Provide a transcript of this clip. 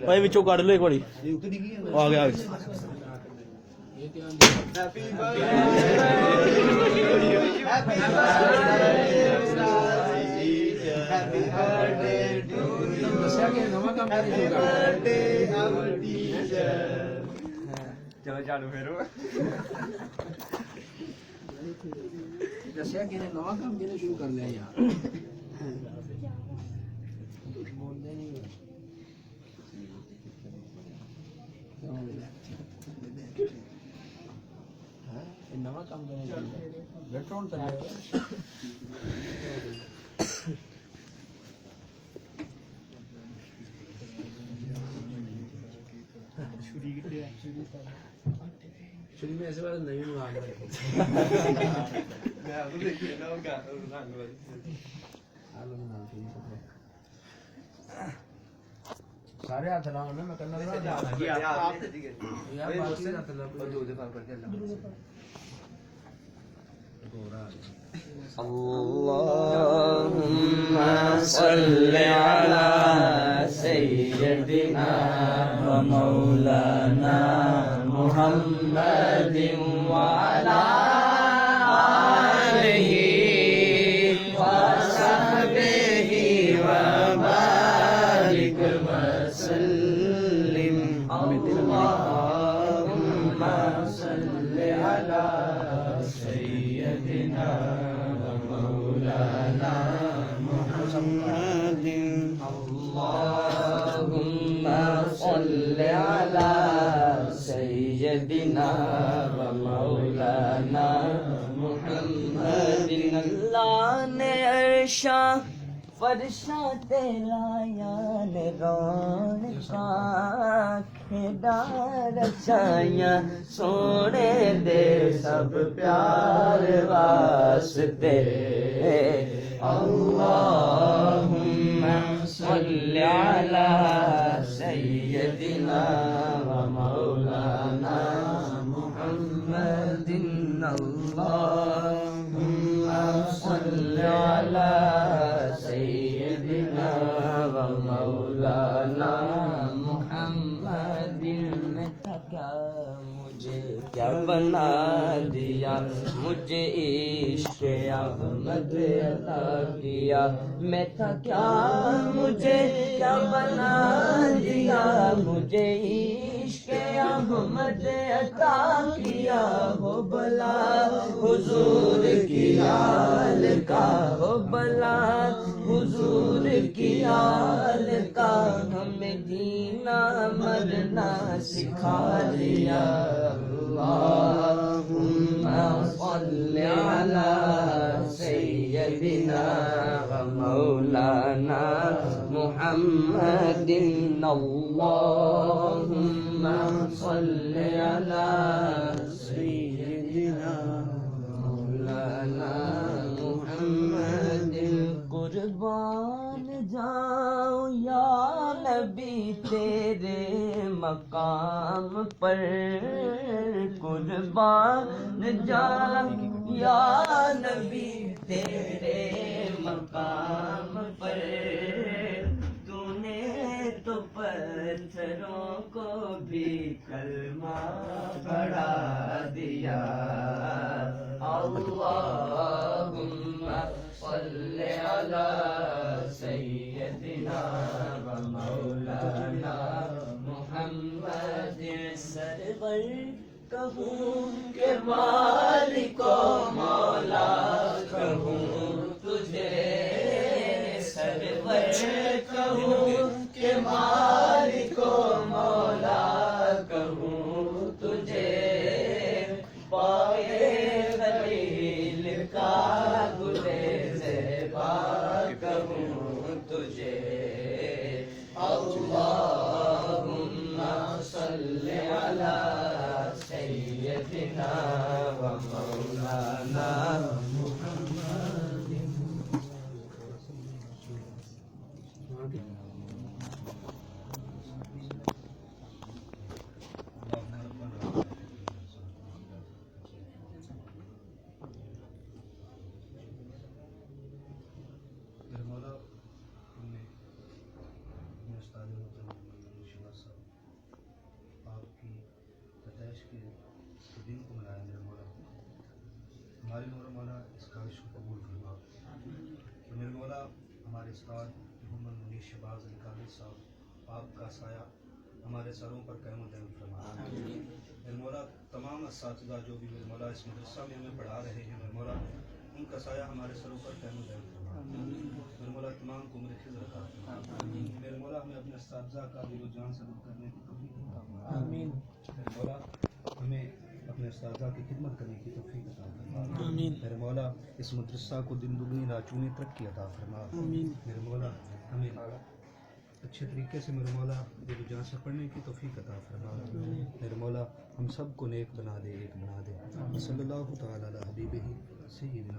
ਭਾਈ ਵਿੱਚੋਂ ਕੱਢ ਲਓ ਇੱਕ ਵਾਰੀ ਆ ਗਿਆ ਚਲੋ ਚਾਲੂ ਫੇਰੋ ਦੱਸਿਆ ਕਿ ਨਵਾਂ ਕੰਮ ਕਿਹਨੇ ਸ਼ੁਰੂ ਕਰ ਲਿਆ ਯਾਰ ਬੋਲਦੇ ਨਹੀਂ ਇਹ ਨਵਾਂ ਕੰਮ ਕਿਹਨੇ ਸ਼ੁਰੂ ਕਰ ਬੈਠੋ ਹੁਣ ਤਾਂ شروع میں ایسے بات نہیں ہوا میں آپ کو دیکھیے نا وہ رنگ والی سارے ہاتھ لاؤ نا میں کرنا اللهم صل على سيدنا ومولانا محمد وعلى آله وصحبه وبارك وسلم اللهم صل على سيدنا ومولانا محمد اللهم صل على سيدنا ومولانا محمد اللہ نے عرشا فرشا تیرا یان رون کا کھیڈا رچائیاں سونے دے سب پیار واسطے اللہم صل علی سیدنا ومولانا محمد اللہم صل علی سیدنا ومولانا محمد میں تھکا مجھے کیا بنا دیا مجھے عشق احمد عطا کیا میں تھا کیا مجھے کیا بنا دیا مجھے عشق احمد عطا کیا ہو بلا حضور کی آل کا ہو بلا حضور کی آل کا ہمیں جینا مرنا سکھا دیا اللہم صل علی سیدنا ومولانا محمد اللہم صل علی سیدنا مولانا محمد قربان جاؤ یا نبی تیرے مقام پر قربان جاؤ یا نبی تیرے مقام پر تو نے تو پتھروں کو بھی کلمہ پڑھا دیا اللہم صل علی سیدنا ومولانا محمد سرور کہوں کہ مالک و مولا کہوں تجھے سرور کہوں کہ مالک و مولا کہوں تجھے پائے خلیل کا گلے زیبا کہوں تجھے اللہم صل علی سیدنا ومولانا محمد مولا نے استاد محترم ہمارے مولا اس کاوش کو قبول فرما کہ میرے مولا ہمارے استاد محمد منیر شہباز علی قادری صاحب آپ کا سایہ ہمارے سروں پر قائم و دائم فرما میرے مولا تمام اساتذہ جو بھی میرے مولا اس مدرسہ میں ہمیں پڑھا رہے ہیں میرے مولا ان کا سایہ ہمارے سروں پر قائم و دائم فرما میرے مولا تمام کو میرے خضر عطا فرما میرے مولا ہمیں اپنے اساتذہ کا دل و جان صدق کرنے کی توفیق عطا فرما آمین میرے مولا ہمیں اپنے اساتذہ کی خدمت کرنے کی توفیق عطا فرما میرے مولا اس مدرسہ کو دن دگنی رات چگنی ترقی عطا فرما میرے مولا ہمیں اچھے طریقے سے میرے مولا دل و جان سے پڑھنے کی توفیق عطا فرما میرے مولا ہم سب کو نیک بنا دے ایک بنا دے صلی اللہ تعالی علی حبیبہ سیدنا